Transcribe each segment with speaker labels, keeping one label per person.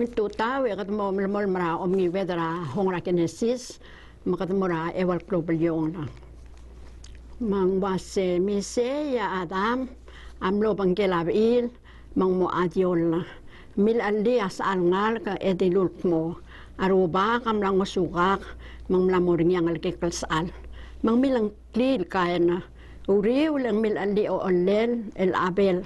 Speaker 1: Tutaw kat mo mol mara omni vedra hongra kinesis makat mora ewal global yung na mang wase mise ya adam amlo bangkelabil mang mo adiol na mil aldi as alngal ka edilul mo aruba kam lang masukak mang lamoring yang alkekelsal mang milang klil kaya na uri ulang mil aldi o olel el abel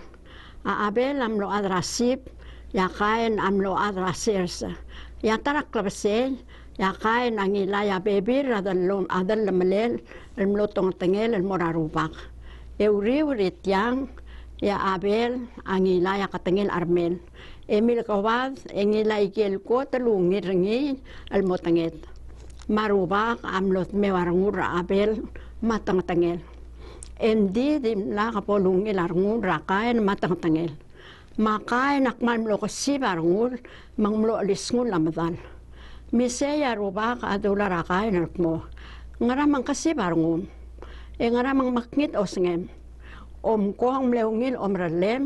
Speaker 1: a abel amlo adrasip ya kain amlo adrasersa ya tarak klabse ya kain angila ya bebir adal lemelel el tong tengel el morarubak euri yang ya abel angila ya katengel armel emil kawad angila ikel ko talungi rengi el motanget marubak amlot mewarngur abel matang tengel endi dim la kapolungi larngur rakain matang tengel makai nak mamlo kasi barangul manglo alisngul lamadal miseya rubak adula rakai nak mo ngaramang kasi barangul ngaramang makngit osngem ko ang mleungil omralem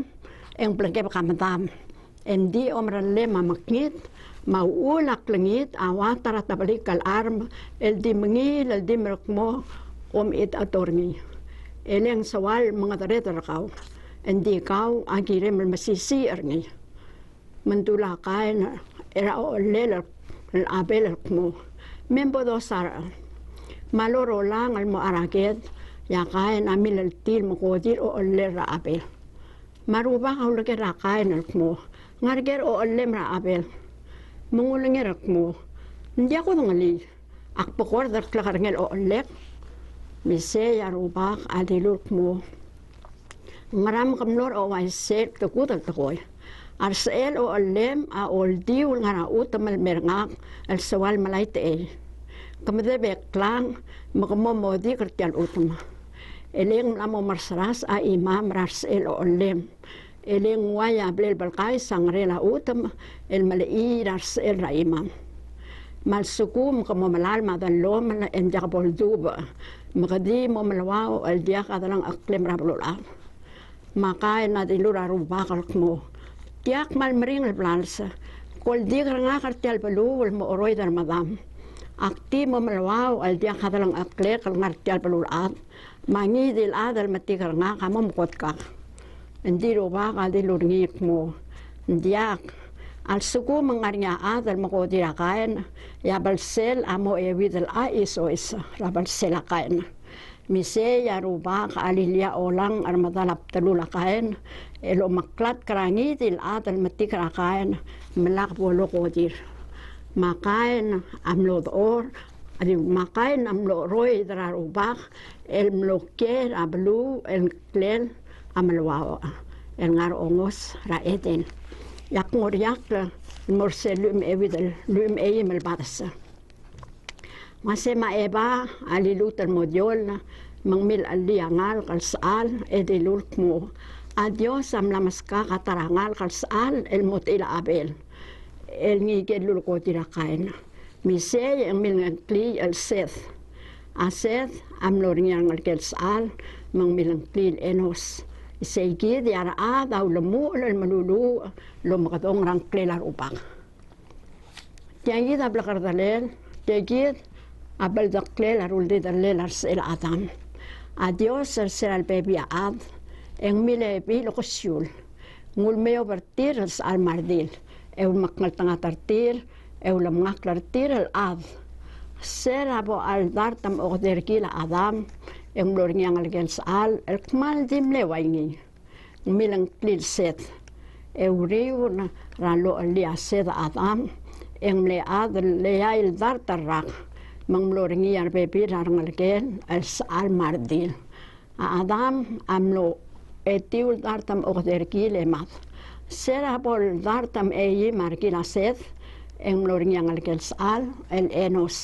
Speaker 1: blengke bakamadam endi omralem mamakngit mauulak langit awat taratabalik kal arm di mengil di merkmo it atorngi eleng sawal mga taretarakaw hindi kau akhirnya masisi erni mentula kain era olel abel mo membo dosar maloro lang al mo araket ya kain amil el til mo kodir o olel abel maruba kau lagi rakain mo ngarger o olem abel mengulangir mo hindi ako ngali akpokor dar klakarngel o olek mise ya rubak adilur mo ngaram kamlor o waisek takutak takoy arsel o alem a oldi ul ngara utamal merngak al sawal malaite kamade beklang makamo modi kertial utama eleng lamo marsaras a imam rarsel o alem eleng waya blel balkai sangrela utama el malai rarsel ra imam mal sukum kamo malal madan lom en jakbol duba makadi mo malawao al diak adalang aklem rablol makai na dilura rubakal mo tiak mal mering plansa kol digar nga kartel balul mo oroy dar madam akti mo malwaw al dia kadalang akle kal ngartel balul at mangi dil adal matikar nga kamo mukot ka hindi rubakal dilur ngik mo diak al suku mengarnya adal makodira kain ya balsel amo ewidal ais o isa rabalsel kain mise ya rubak alilia olang armadalap talula kain elo maklat karangi til atal matikra kain melak bolo kodir makain amlo or adi makain amlo roy dra rubak el mloke ablu el klel amalwa el ngar ongos ra eten yak ngoriak morselum evidel lum eyemel badasa masema eba alilutar modyol na mangmil aliangal kalsal edilul mo adios am lamaska katarangal kalsal el motila abel el ngigelul ko dirakain mise ang milangkli el seth aset am loringang kalsal mangmilang klil enos isegi diara daw lemu el malulu lumakatong rang klelar upang tiangit ablakar dalel tiangit abel dakle larul de dalle larsel adam adios ser al baby ad en mile bi lokosyul ngul meo bertir al mardil eu maknal tanga tartir eu lamngak lartir al ad ser abo al dartam order kila adam en lornyang al gens al el kmal dim le waingi milang klil set eu riu na ralo alia set adam en le ad le il dartarak mangloringi ar bebi rangalgen al mardil adam amlo etiul dartam orderki lemat sera bol dartam eyi markila seth engloringi angalgels al el enos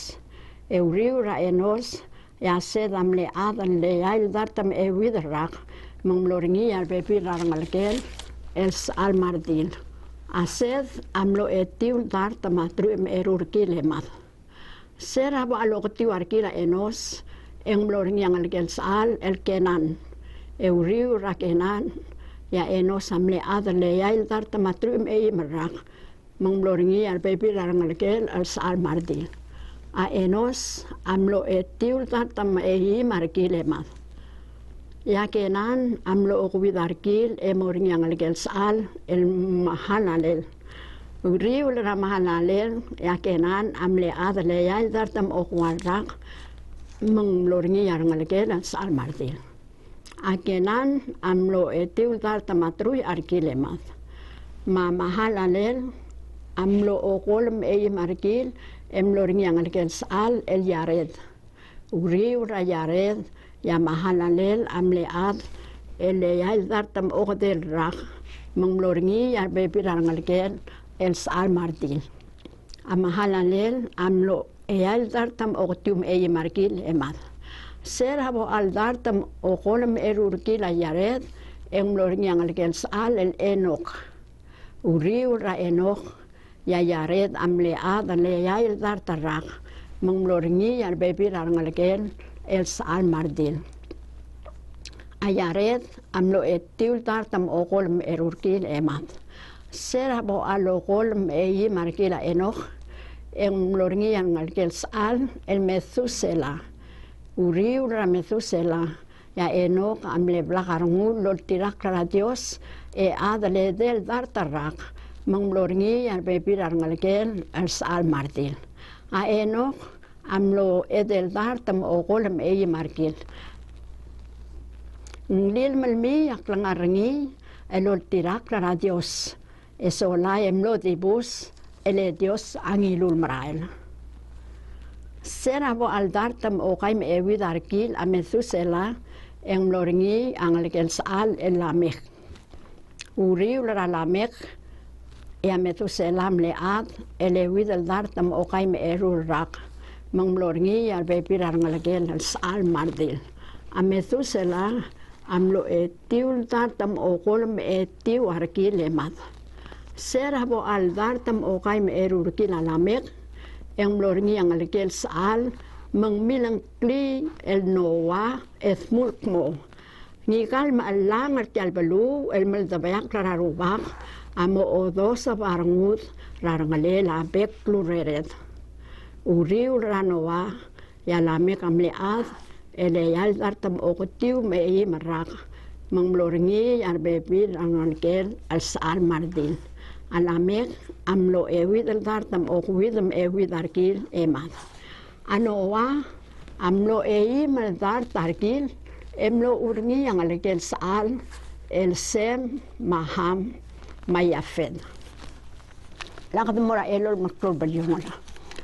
Speaker 1: euriura enos ya sed amle adan le al dartam ewidrak mangloringi ar bebi rangalgen al mardil ased amlo etiul dartam atrum erurki lemat sera bo alokti warkila enos engloring yang algelsal el kenan euriu rakenan ya enos amle adle yail dar tamatrum e merak mangloringi al baby larangalkel al sal mardil. A enos amlo etiul tam markile mas. Ya kenan amlo okuidarkil emoring yang algel sal el mahalalel. Uriul ramahalalel ya kenan amle adale ya dartam okwarak mangloringi yang algel sal mardil. Akenan amlo etiul dartamatrui arkile mas. Ma mahalalel amlo okolm markil emloring yang algel sal el yared. Uriul yared ya mahalalel amle ad ele ya dartam okdel rak mangloringi ya baby rangalgel el sal mardil. A mahalalel amlo el dartam oktum markil emad. Ser habo al dartam okolm erurkil yared emloring yang algel sal el enok. Uriul enok ya yared amle ad le ya el dartarak mangloringi ya baby rangalgel el sal mardil. Ayaret amlo etiul dartam okolm erurkil emad. Serabo alokolm markila enoch emloringi yang algel sal el Methusela. Uriul Methusela ya enoch amle blakarngu lol tirak la Dios adale del dartarak mangloringi ya baby rangalgel el sal mardil. A enoch amlo edel dartam okolm markil. Nglil malmi aklangarangi elol tirak la Dios. Eso la emlo dibus ele Dios angilul marail. Serabo al dartam okaim widarkil a Methusela emloringi angalgel sal el Lamech. Uriul Lamech ya Methusela mlead ele widal dartam okaim rak. Mangloringi ya baby rangalgel al sal mardil. A Methusela amlo etiul dartam okolm etiu arkil emad. Serabo al dartam okaim erurkil alamek emloringi yang algel sal mangmilang kli el Noah mulkmo. Ngigal maalangar tial balu el meldabayak rarubak amo odosa barangut rarangalela bek klureret. Uriul Noah ya lamek amlead ele yal dartam okotiu marak mangloringi ar baby rangalgel al sal mardil. Alamek amlo el dartam okwidam arkil emad. Anowa amlo dartarkil emlo urni yang algel sal el Sem Maham Mayafed. Lakad mora elol maklul balyongola.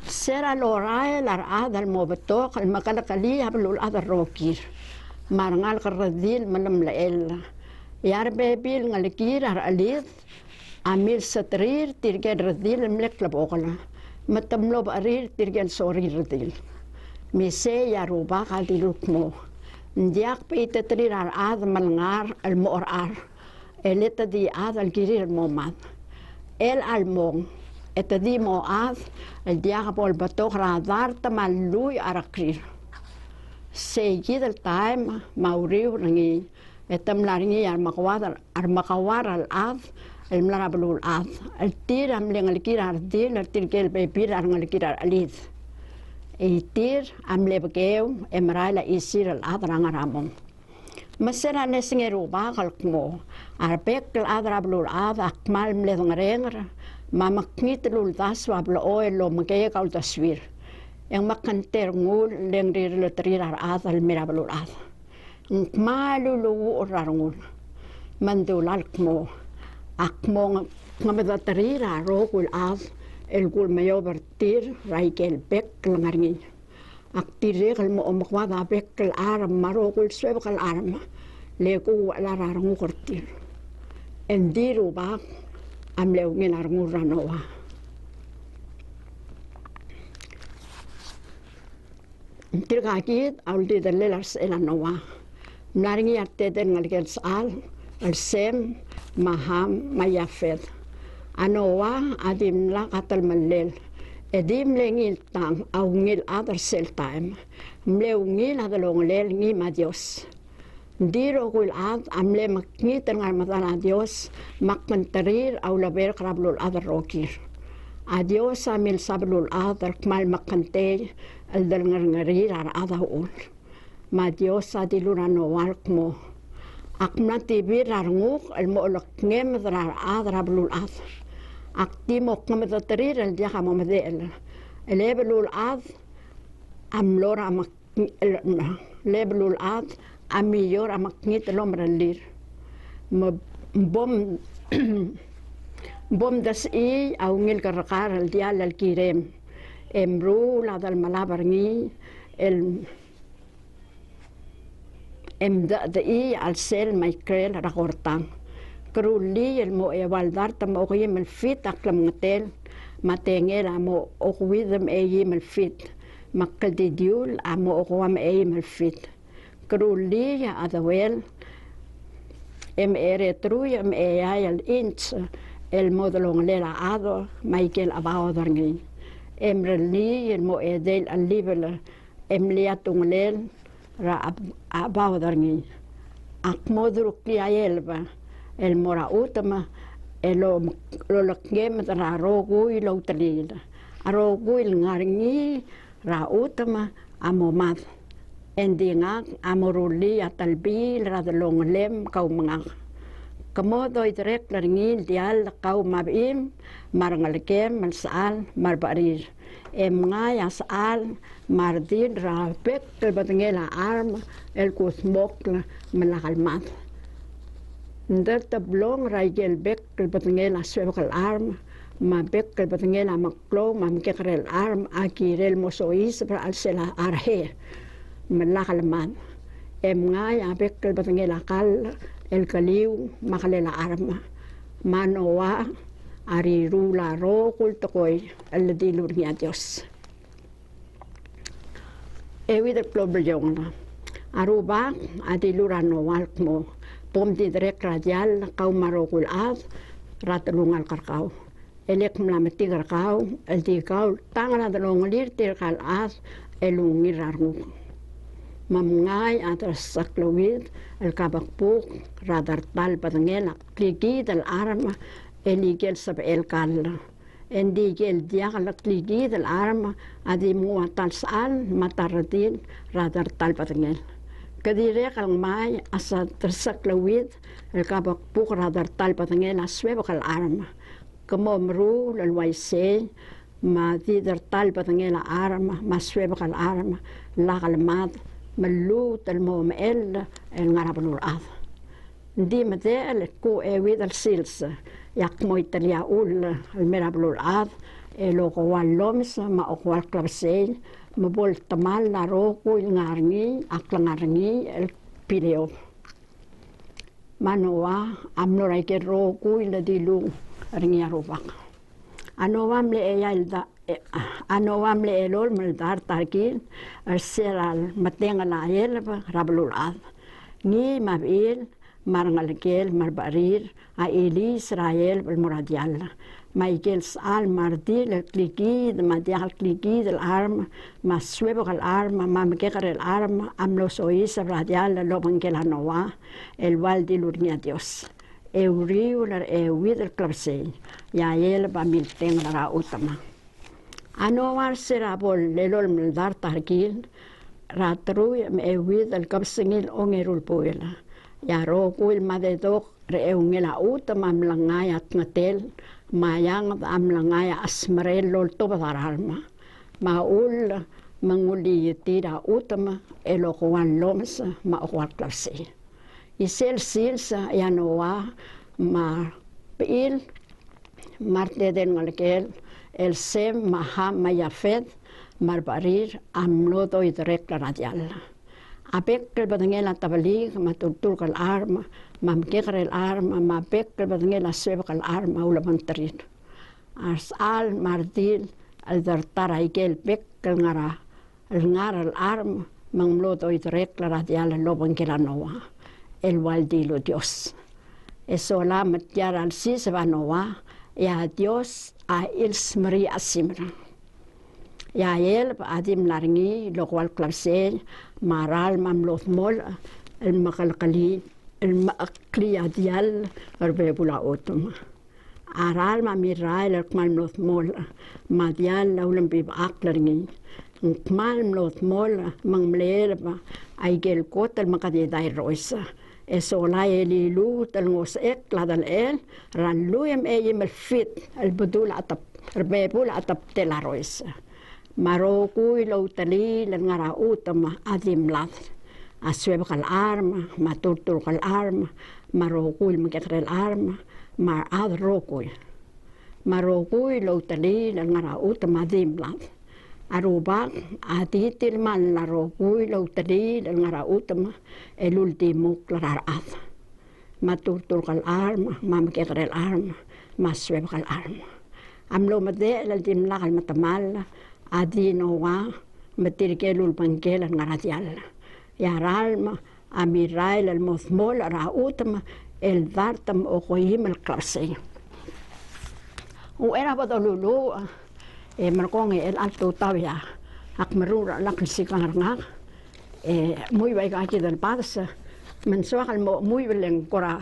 Speaker 1: Sera lorael ar adal mobetok al makalakali hablul adal rokir. Marangal karadil malam lael. Yar bebil ngalikir ar alid. Amil satrir tirgen radil mlek labokala. Matamlob arir tirgen sori radil. Mise ya ruba kadilukmo. Ndiak pe itatrir ar ad malngar al morar. Eleta di ad al girir momad. El almong. Etadi mo ad el diakapol batok radar tamalui arakrir. Seguid el time mauriu rangi etam laringi ar makawar al ad el mlarabulul ad el tir am lengalikir ardil el tirgel bebir angalikir alid. E tir am lebgeu emraila isir al ad rangaramong. Masera nesingeru bakal kmo arbek al ad rabulul ad akmal mledngarengra mamaknitlul daswa bla oil lo magaya kau taswir. Yang makan terngul lengrir letrir ar ad al mirabalul ad. Malu lu orarngul mandulal kmo akmo ngamedatrir ar rogul ad el gul mayo bertir raikel bek langaringi. Aktirre kal mo omakwada bek kal aram marogul sweb kal aram legu alararngu kortir. Endiru bak am leungin arngu ranoa. Tirgakit auldi dalelas elanoa. Mlaringi arte den ngalgel sal al Sem Maham Mayafed. Anoa adim la katal malel. Edim lengil tang au ngil adar sel time. Mleungil adalonglel ngi madios. Diro kul ad amle makngitan ngal matana Dios makmantarir au laber krablul adar rokir. Adios amil sablul adar kmal makante el del ngarir ar adaul. Ma Dios adilura no walkmo. Akmati bir ar nguk el mo ngem drar adar blul adar. Aktimo kmedatrir el dia hamamedel. El ebelul ad amlora lebelul ad amillor amaknit lomralir. Bom bom das au ngil karakar el dia al kirem. Emru la dal malabarngi el da al sel maikrel rakortang. Keruli el mo ewaldar tam okyem el fit aklam ngatel matengel amo okwidem eyem el fit. Makadidiul amo okwam eyem el fit. Keruli ya adawel eretruy eyay el inch el modolong lela ado Michael abaodarngi. Emreli el mo edel al livel liatunglen ra abaodarngi. Akmodruk liaelba el mora utama lo lakgem ra rogui lo talila. Rogui ngarngi ra utama amomad. Endingak amoruli atalbil ra longlem kaumangak. Kamodo itrek laringil dial kau mabim marangalkem malsal marbarir. Ngay asal mardin rapek kelbatengela arm el kusmok malakalmat. Ndar tablong raigel bek kelbatengela swebakal arm ma bek kelbatengela maklo mamkekrel arm akirel mosois pra alsela arhe malakalmat. Ngay abek kelbatengela kal el kaliw makalela arma manowa arirula ro kultokoy al dilur ni Dios. Ewi de problema aruba adilura no walkmo pom di direk radial kau marokul ad ratlungal karkau elek mlamati karkau el di kau tangala dalonglir tirkal ad elungir arngu mamngai atras saklowid el kabakpuk radar tal patangela kligi del arma eligel sab el kalla endigel diagla kligi del arma adi muatal sal mataradin radar tal patangel kadire kal mai asa tersaklowid el kabakpuk radar tal patangela swebakal arma komomru el waise ma didar tal patangela arma ma swebakal arma lagal mad ملوت المومئل الغرب الأرض دي مثال كو ويد السيلس يقمو يتلياول المرب الأرض لو قوال لومس ما أقوال كلابسين مبول تمال لروكو الغارني أقل غارني البيليو manua amno raike roku ila dilu ringia rubak anowam le eyalda anowam le elol maldar tarkin arseral matenga la el rablul ad ni mabil marngalkel marbarir a eli israel bel moradial Michael al mardil klikid madial klikid el arma maswebo al arma mamkeker el arma amlo sois radial lo bangela noa el valdi lurnia Dios euriular ewid el klapse ya el bamilten la utama anowar serabol lelol mildar tarkil ratru ewid el kapsingil ongerul poela ya rokuil madedok reungela utama mlangayat ngatel mayang amlangaya asmarel lol tobadaralma maul manguli tira utama elokuan loms ma okwal klase isel silsa yanoa ma pil marte den ngalkel el sem maham mayafet marbarir amlodo idrek radial apek badangela tabalik matultul kal arma mamkeker el arma mapek badangela sebak al arma ulamantarin arsal mardil al dartar aikel pek ngara el ngar al arma mamlodo idrek radial lobangela noa el waldilo Dios eso la matiar al sisva noa ya Dios a ilsmri asimra ya el adim larngi lokwal klase maral mamloth mol el makalkali المأكلية ديال ربيبولا أوتوما aral ma mirail kmal mloth mol ma dial ulam bib aklarngi kmal mloth mol mang mler ba ay gel kotal makadi dai roisa eso la elilu tal ngos ek ladal el ran luyem eyim el fit el budul atap rbebul atap tela roisa maro kui lo tali lan ngara utama adim lat asweb kal arma maturtur kal arma maro kui maketrel arma maar adrokoi marokoi lo tali lan ngara utama dimlat aruba atitil man la rokoi lo tali lan ngara utama el último klarar ad maturtur kal arma mamketrel arma masweb kal arma amlo made la dimla kal matamal adinowa matirkelul pangkel ngara dial ya ralma amiral el mosmol ra utama el dartam o khoyim el klase o era badolulu markong el alto tavia ak marura lak sikarnga muy bai ka del padsa men soal muy belen kora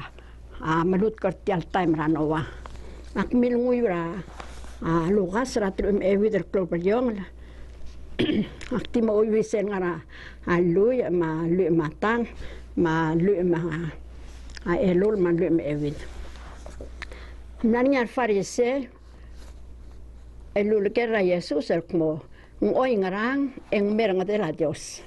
Speaker 1: malut kartial time ranova ak mil muy bra lugas ratrum evider global yong ak timo wisen ngara lui ma lui matang ma lui ma elul man lui me evid nanya farise elul que era Jesus el como un hoy ngarang en meranga de la Dios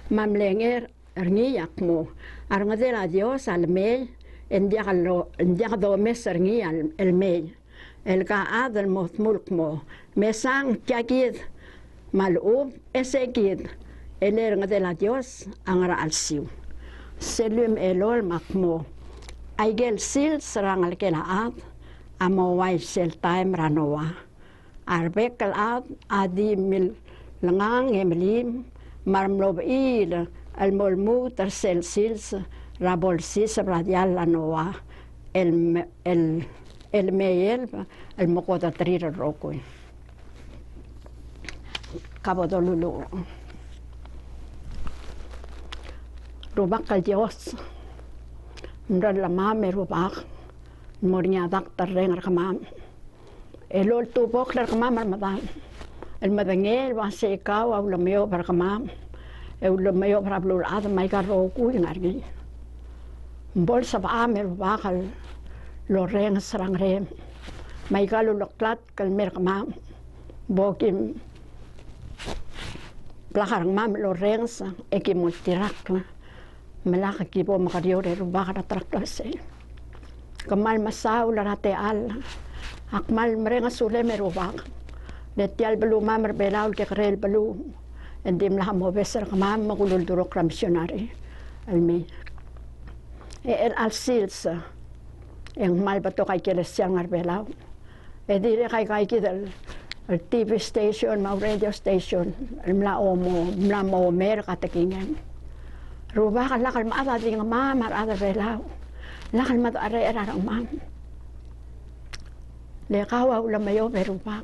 Speaker 1: mamlenger ernia como aranga de la Dios al me en diagalo mes ernia el me el ka adel mosmul como mesang kiagid malub esegid el eranga de la Dios angara al siu selum elol makmo aigel sil serang al kela ad amo wai sel time ranoa arbekal ad adi mil langang emlim marmlob il al molmu ter sel sils rabol sis radial lanoa el meel el mokota trir roko cabo dolulu rubak al Dios ndal la mame rubak mornya doctor rengar kamam elol tu boklar kamam ramadan el madangel va se kaw au lameo par kamam eu lameo par blul ad mai ka ro ku ngargi bol sab amer bakal lo reng sarang rem mai ka lo loklat kal mer kamam bokim plaharang mam lo reng sa ekimultirak melaka kibo makario re rubaka traklase kamal masaw la rate al akmal merenga sule merubak detial belu mamar belaul ke krel belu endim la mo beser kamam magulul durok missionary almi el alsilsa en mal bato kay kelesiang arbelau e dire kay kidal el TV station ma radio station mla mo mer katakingan rubak la kal ma ada ding mamar ada belau lakal mat are arang mam le kawa ulam mayo berupak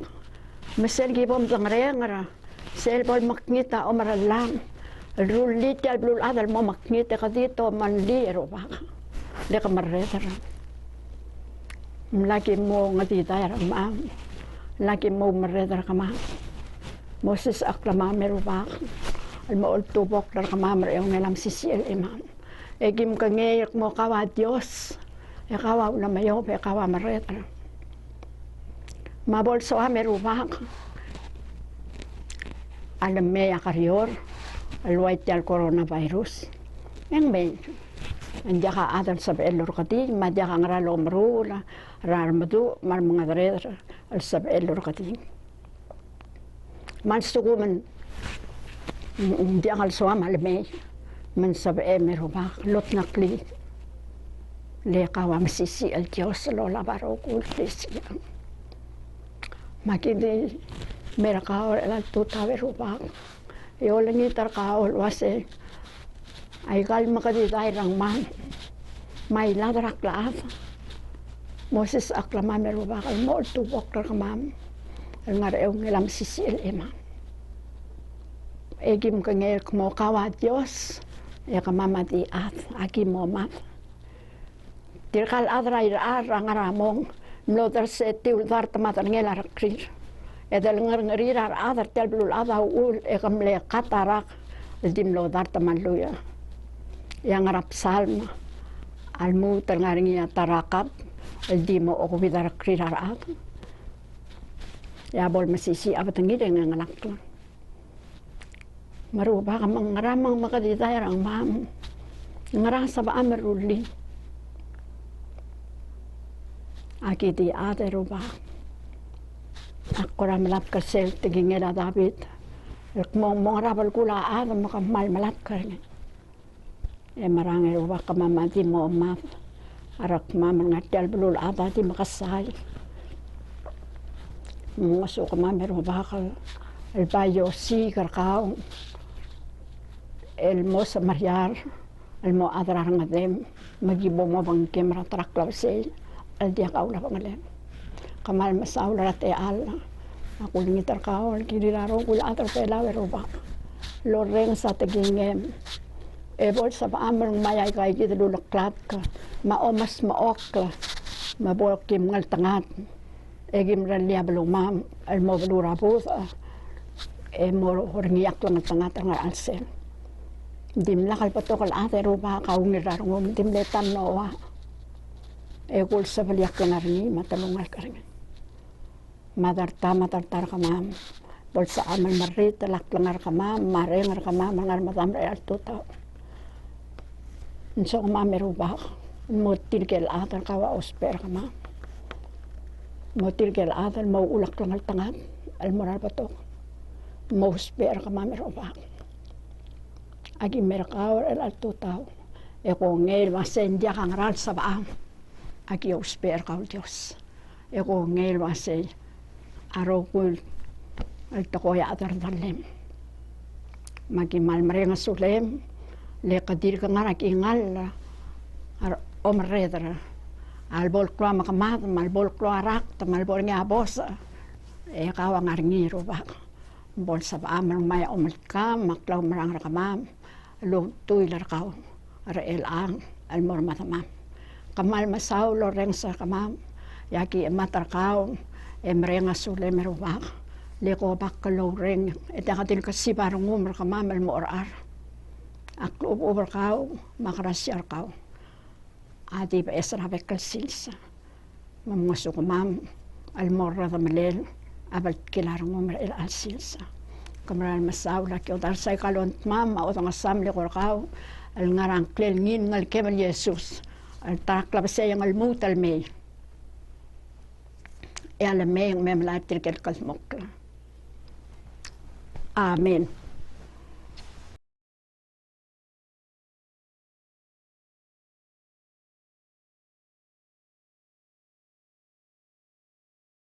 Speaker 1: mesel gibom tangrengara sel bol maknita omaralang rulit al blul adal mo maknita kadito man li rupak le kamarretara lagi mo ngatita arang mam lagi mo marretara kama Moses aklama merupak al mo tubok dar kama mer yung ngelam sisil imam egim kangeyek mo kawa Dios kawa una mayo pe kawa mareta mabol so amerubak alam me akarior alwait al coronavirus en ben anjaka adal sab elor kati madjaka ngralo mrula rarmadu mar mangadre al sab elor kati man suguman diakal so amal me من سبع مرباق لطنا قليل لقوا مسيسي الجوس لولا باروكول تيسيا ما كده مرقاو التوتا مرباق يولني ترقاو الواسي أي قال ما كده دايران مان ما يلا درك لاف موسس أكلم مرباق المول توبك رقمام النار يوم لام سيسي الإمام إجيم كنير كمو قوا ديوس ya kamama di at aki momat Tirkal adra rangaramong mlodar se tiul dar tamatar ngela rakrir. Edel ngir adar telblul ada ul ekamle katarak dimlo dar tamanluya. Yang rap salma almu tengaringi tarakat dimo okubidar krirar ya bol masisi abatangi dengan ngalak maruba ka mangaramang makaditayar ang mam ngarasa ba ameruli akiti ate ruba akora malap kasel tigingela David mong rabal kula adam makamal malap karne marang ruba ka mamati mo ma arak mamang ngatel bulul ata ti makasay masuk ka mamero bakal el bayo si karkao el mo sa mariar el mo adrar ngadem magibo mo bang kemra traklaw sel el dia kaula pangalem kamal masaula rate ala ako lingitar kao el kiriraro kul atar pela veroba loreng sa tegingem bol sa paamang mayay kay kita lulaklat ka maomas maokla mabol kim ngal tangat egim ralia belumam al mo belura bus mo horngiak lang tangat ang alsel dim lakal patokal ate ruba kaungirar ngum dim letam noa kul sa baliak kanarni matalungal karing madartar kamam bol sa amal marit laklangar kamam marengar kamam ngar matam real tuta so mameru ba motil kel atar kawa osper kama motil kel atar mau ulak langal tangat al moral patok mau osper kama meru ba agi merkau el alto tau ko ngel masen dia kang ral saba agi osper kau Dios ko ngel masen arokul al tokoya atar dalem magi mal marenga sulem le kadir ka ngarak ingal omredra al bol klo makamat mal bol klo arak mal bol nga bos kawa ngarngi roba bol sa amal may omalka maklaw marang rakamam lo tuy larkaw ara elang al mor matamam kamal masaw lo reng sa kamam yaki matarkaw emrenga sule meroba le ko baklo reng etakatil kasibarong umar kamam al morar aklo over kau makrasiar kau adi pa esra bekal silsa mamusuk mam almorra da malel abal kilarong umar el al silsa kamral masawla ki odar say kalon mam o tang samle ko kau al ngarang klel ngin ngal kemal Jesus al taklab say ang almutal me e al me mem la tirkel kalmok amen.